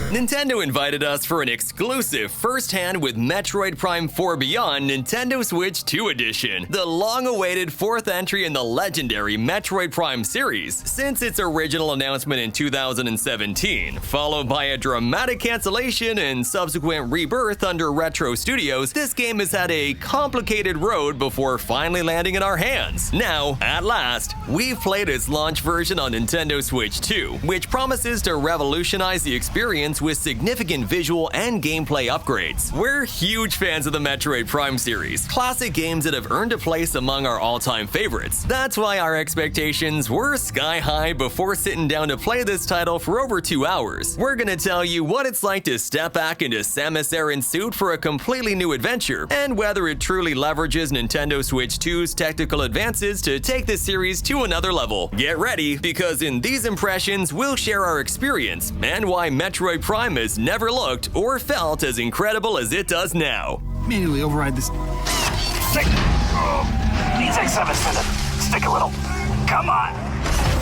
Nintendo invited us for an exclusive first-hand with Metroid Prime 4 Beyond Nintendo Switch 2 Edition, the long-awaited fourth entry in the legendary Metroid Prime series since its original announcement in 2017. Followed by a dramatic cancellation and subsequent rebirth under Retro Studios, this game has had a complicated road before finally landing in our hands. Now, at last, we've played its launch version on Nintendo Switch 2, which promises to revolutionize the experience with significant visual and gameplay upgrades. We're huge fans of the Metroid Prime series, classic games that have earned a place among our all-time favorites. That's why our expectations were sky high before sitting down to play this title for over 2 hours. We're gonna tell you what it's like to step back into Samus Aran's suit for a completely new adventure, and whether it truly leverages Nintendo Switch 2's technical advances to take the series to another level. Get ready, because in these impressions, we'll share our experience and why Metroid Prime has never looked or felt as incredible as it does now. Manually override this. Stick! Needs X7 Stick a little. Come on!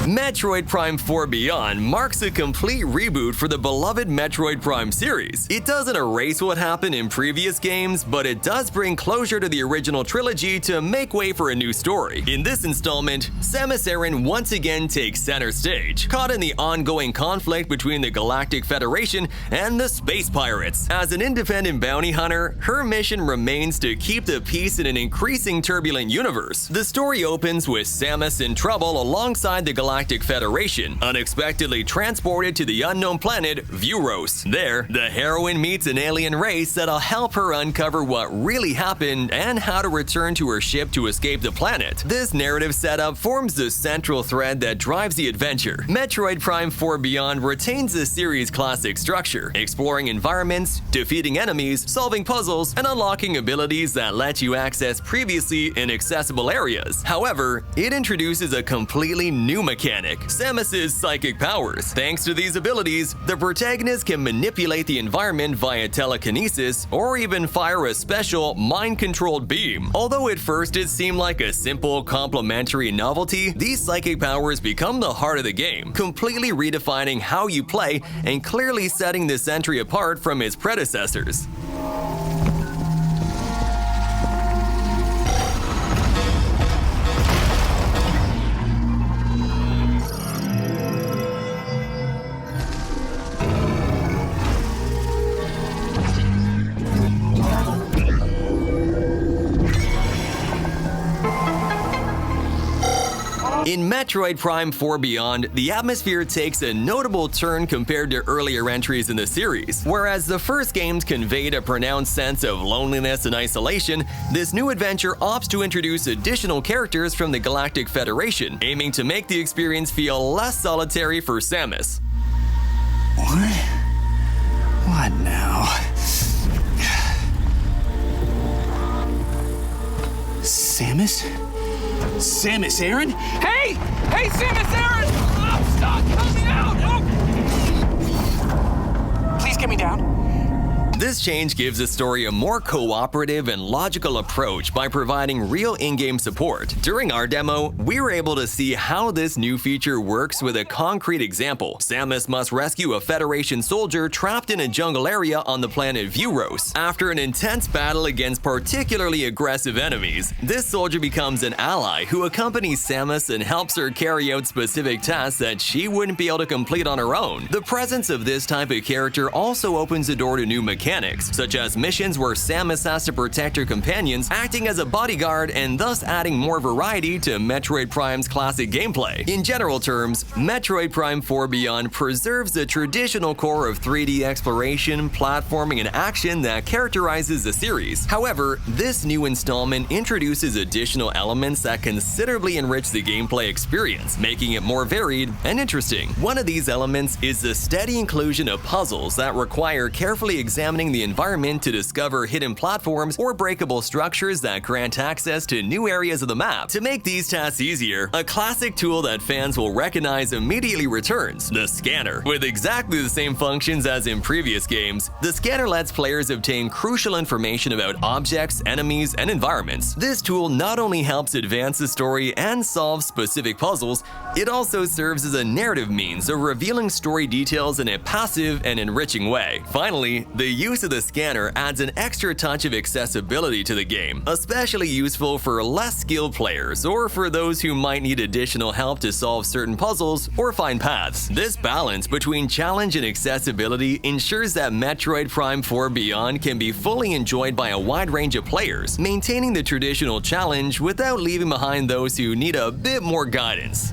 Metroid Prime 4 Beyond marks a complete reboot for the beloved Metroid Prime series. It doesn't erase what happened in previous games, but it does bring closure to the original trilogy to make way for a new story. In this installment, Samus Aran once again takes center stage, caught in the ongoing conflict between the Galactic Federation and the Space Pirates. As an independent bounty hunter, her mission remains to keep the peace in an increasing turbulent universe. The story opens with Samus in trouble alongside the Galactic Federation, unexpectedly transported to the unknown planet Vuros. There, the heroine meets an alien race that'll help her uncover what really happened and how to return to her ship to escape the planet. This narrative setup forms the central thread that drives the adventure. Metroid Prime 4 Beyond retains the series' classic structure, exploring environments, defeating enemies, solving puzzles, and unlocking abilities that let you access previously inaccessible areas. However, it introduces a completely new mechanic, Samus's psychic powers. Thanks to these abilities, the protagonist can manipulate the environment via telekinesis or even fire a special mind-controlled beam. Although at first it seemed like a simple complementary novelty, these psychic powers become the heart of the game, completely redefining how you play and clearly setting this entry apart from its predecessors. In Metroid Prime 4 Beyond, the atmosphere takes a notable turn compared to earlier entries in the series. Whereas the first games conveyed a pronounced sense of loneliness and isolation, this new adventure opts to introduce additional characters from the Galactic Federation, aiming to make the experience feel less solitary for Samus. What now? Samus? Samus Aran? Hey! Hey, Samus Aran! Oh, stop! Help me out! Oh! Please get me down. This change gives the story a more cooperative and logical approach by providing real in-game support. During our demo, we were able to see how this new feature works with a concrete example. Samus must rescue a Federation soldier trapped in a jungle area on the planet Vuros. After an intense battle against particularly aggressive enemies, this soldier becomes an ally who accompanies Samus and helps her carry out specific tasks that she wouldn't be able to complete on her own. The presence of this type of character also opens the door to new mechanics, such as missions where Samus has to protect her companions, acting as a bodyguard and thus adding more variety to Metroid Prime's classic gameplay. In general terms, Metroid Prime 4 Beyond preserves the traditional core of 3D exploration, platforming, and action that characterizes the series. However, this new installment introduces additional elements that considerably enrich the gameplay experience, making it more varied and interesting. One of these elements is the steady inclusion of puzzles that require carefully examining the environment to discover hidden platforms or breakable structures that grant access to new areas of the map. To make these tasks easier, a classic tool that fans will recognize immediately returns: the scanner. With exactly the same functions as in previous games, the scanner lets players obtain crucial information about objects, enemies, and environments. This tool not only helps advance the story and solve specific puzzles, it also serves as a narrative means of revealing story details in a passive and enriching way. Finally, the use of the scanner adds an extra touch of accessibility to the game, especially useful for less skilled players or for those who might need additional help to solve certain puzzles or find paths. This balance between challenge and accessibility ensures that Metroid Prime 4 Beyond can be fully enjoyed by a wide range of players, maintaining the traditional challenge without leaving behind those who need a bit more guidance.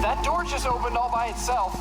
That door just opened all by itself.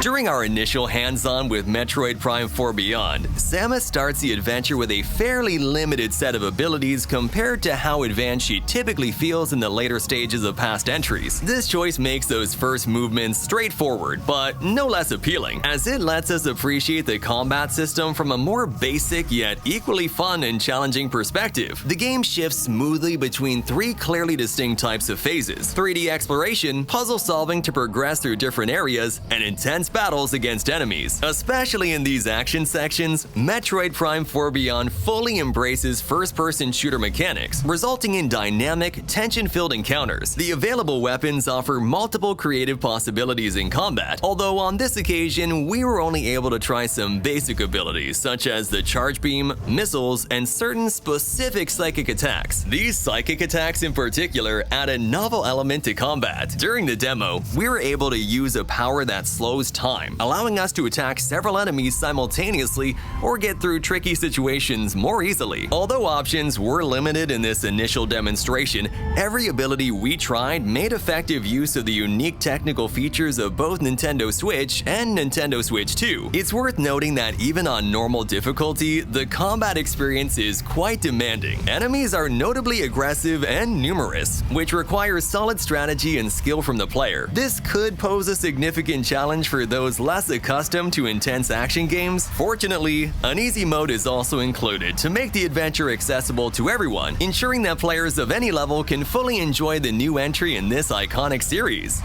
During our initial hands-on with Metroid Prime 4 Beyond, Samus starts the adventure with a fairly limited set of abilities compared to how advanced she typically feels in the later stages of past entries. This choice makes those first movements straightforward, but no less appealing, as it lets us appreciate the combat system from a more basic yet equally fun and challenging perspective. The game shifts smoothly between three clearly distinct types of phases: 3D exploration, puzzle solving to progress through different areas, and intense battles against enemies. Especially in these action sections, Metroid Prime 4 Beyond fully embraces first-person shooter mechanics, resulting in dynamic, tension-filled encounters. The available weapons offer multiple creative possibilities in combat, although on this occasion we were only able to try some basic abilities such as the charge beam, missiles, and certain specific psychic attacks. These psychic attacks in particular add a novel element to combat. During the demo, we were able to use a power that slows time, allowing us to attack several enemies simultaneously or get through tricky situations more easily. Although options were limited in this initial demonstration, every ability we tried made effective use of the unique technical features of both Nintendo Switch and Nintendo Switch 2. It's worth noting that even on normal difficulty, the combat experience is quite demanding. Enemies are notably aggressive and numerous, which requires solid strategy and skill from the player. This could pose a significant challenge for those less accustomed to intense action games. Fortunately, an easy mode is also included to make the adventure accessible to everyone, ensuring that players of any level can fully enjoy the new entry in this iconic series.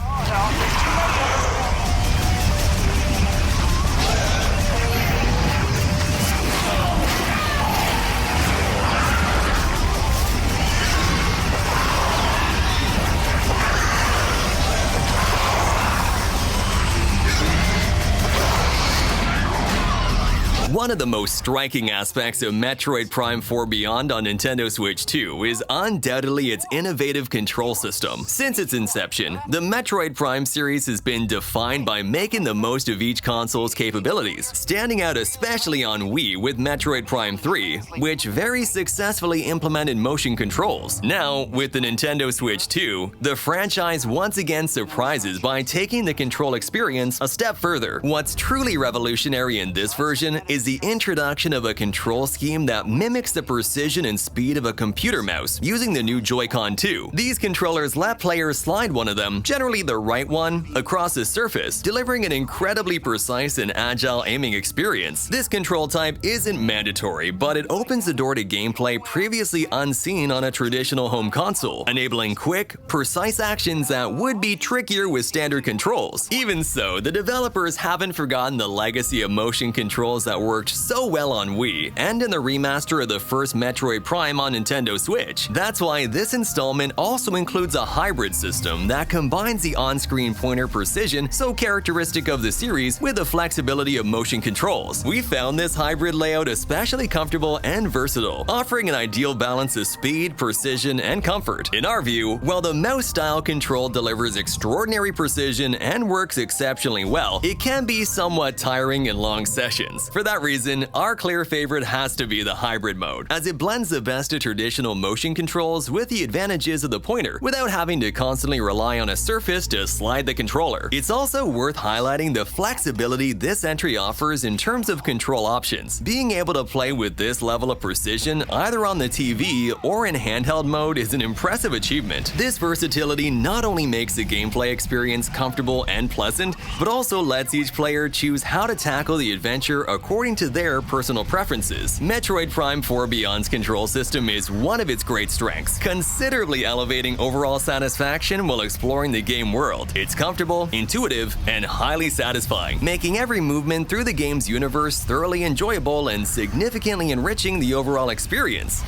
One of the most striking aspects of Metroid Prime 4 Beyond on Nintendo Switch 2 is undoubtedly its innovative control system. Since its inception, the Metroid Prime series has been defined by making the most of each console's capabilities, standing out especially on Wii with Metroid Prime 3, which very successfully implemented motion controls. Now, with the Nintendo Switch 2, the franchise once again surprises by taking the control experience a step further. What's truly revolutionary in this version is the introduction of a control scheme that mimics the precision and speed of a computer mouse using the new Joy-Con 2. These controllers let players slide one of them, generally the right one, across a surface, delivering an incredibly precise and agile aiming experience. This control type isn't mandatory, but it opens the door to gameplay previously unseen on a traditional home console, enabling quick, precise actions that would be trickier with standard controls. Even so, the developers haven't forgotten the legacy of motion controls that worked so well on Wii and in the remaster of the first Metroid Prime on Nintendo Switch. That's why this installment also includes a hybrid system that combines the on-screen pointer precision so characteristic of the series with the flexibility of motion controls. We found this hybrid layout especially comfortable and versatile, offering an ideal balance of speed, precision, and comfort. In our view, while the mouse-style control delivers extraordinary precision and works exceptionally well, it can be somewhat tiring in long sessions. For that reason, our clear favorite has to be the hybrid mode, as it blends the best of traditional motion controls with the advantages of the pointer without having to constantly rely on a surface to slide the controller. It's also worth highlighting the flexibility this entry offers in terms of control options. Being able to play with this level of precision either on the TV or in handheld mode is an impressive achievement. This versatility not only makes the gameplay experience comfortable and pleasant, but also lets each player choose how to tackle the adventure according to their personal preferences. Metroid Prime 4 Beyond's control system is one of its great strengths, considerably elevating overall satisfaction while exploring the game world. It's comfortable, intuitive, and highly satisfying, making every movement through the game's universe thoroughly enjoyable and significantly enriching the overall experience.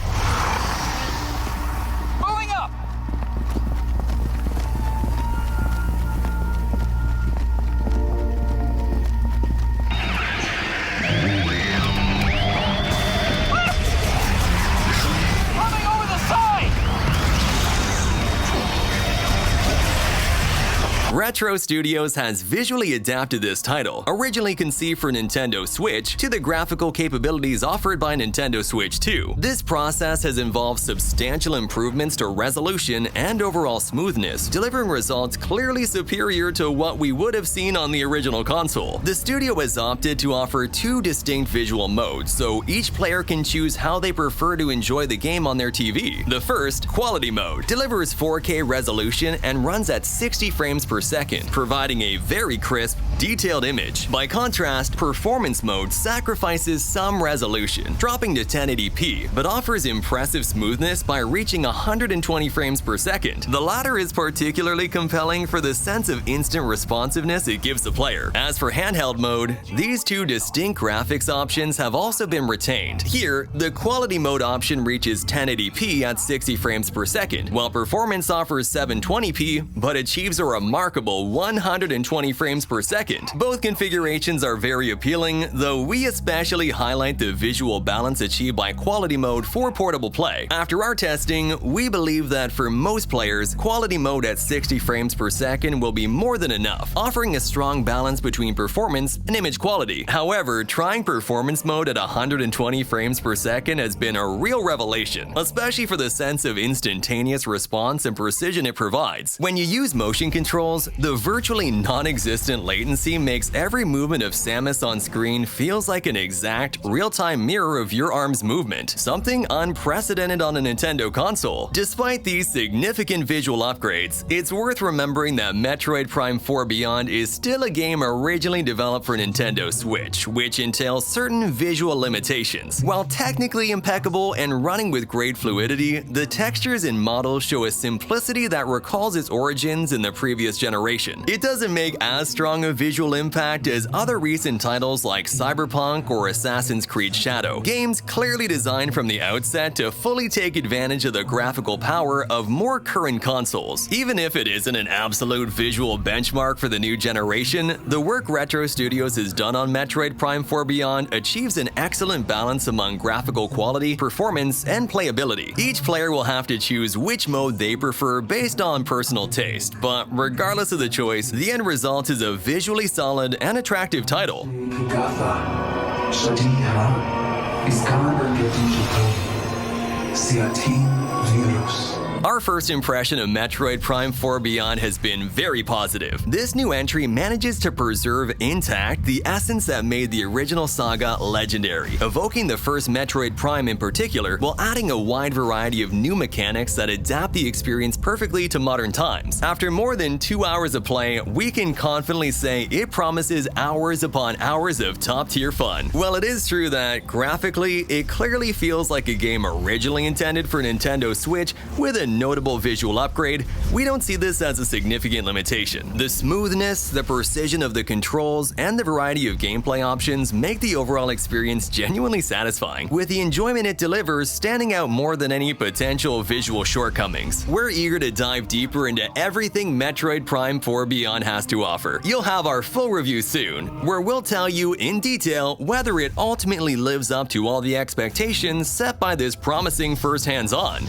Moving up! Coming over the side! Retro Studios has visually adapted this title, originally conceived for Nintendo Switch, to the graphical capabilities offered by Nintendo Switch 2. This process has involved substantial improvements to resolution and overall smoothness, delivering results clearly superior to what we would have seen on the original console. The studio has opted to offer two distinct visual modes, so each player can choose how they prefer to enjoy the game on their TV. The first, Quality Mode, delivers 4K resolution and runs at 60 frames per second, providing a very crisp, detailed image. By contrast, Performance Mode sacrifices some resolution, dropping to 1080p, but offers impressive smoothness by reaching 120 frames per second. The latter is particularly compelling for the sense of instant responsiveness it gives the player. As for Handheld Mode, these two distinct graphics options have also been retained. Here, the Quality Mode option reaches 1080p at 60 frames per second, while Performance offers 720p but achieves a remarkable 120 frames per second. Both configurations are very appealing, though we especially highlight the visual balance achieved by Quality Mode for portable play. After our testing, we believe that for most players, Quality Mode at 60 frames per second will be more than enough, offering a strong balance between performance and image quality. However, trying Performance Mode at 120 frames per second has been a real revelation, especially for the sense of instantaneous response and precision it provides. When you use motion controls, the virtually non-existent latency makes every movement of Samus on screen feels like an exact, real-time mirror of your arm's movement, something unprecedented on a Nintendo console. Despite these significant visual upgrades, it's worth remembering that Metroid Prime 4 Beyond is still a game originally developed for Nintendo Switch, which entails certain visual limitations. While technically impeccable and running with great fluidity, the textures and models show a simplicity that recalls its origins in the previous generation. It doesn't make as strong a visual impact as other recent titles like Cyberpunk or Assassin's Creed Shadow, games clearly designed from the outset to fully take advantage of the graphical power of more current consoles. Even if it isn't an absolute visual benchmark for the new generation, the work Retro Studios has done on Metroid Prime 4 Beyond achieves an excellent balance among graphical quality, performance, and playability. Each player will have to choose which mode they prefer based on personal taste, but regardless of the choice, the end result is a visually solid and attractive title. Our first impression of Metroid Prime 4 Beyond has been very positive. This new entry manages to preserve intact the essence that made the original saga legendary, evoking the first Metroid Prime in particular, while adding a wide variety of new mechanics that adapt the experience perfectly to modern times. After more than 2 hours of play, we can confidently say it promises hours upon hours of top-tier fun. While it is true that, graphically, it clearly feels like a game originally intended for Nintendo Switch with a notable visual upgrade, we don't see this as a significant limitation. The smoothness, the precision of the controls, and the variety of gameplay options make the overall experience genuinely satisfying, with the enjoyment it delivers standing out more than any potential visual shortcomings. We're eager to dive deeper into everything Metroid Prime 4 Beyond has to offer. You'll have our full review soon, where we'll tell you in detail whether it ultimately lives up to all the expectations set by this promising first hands-on.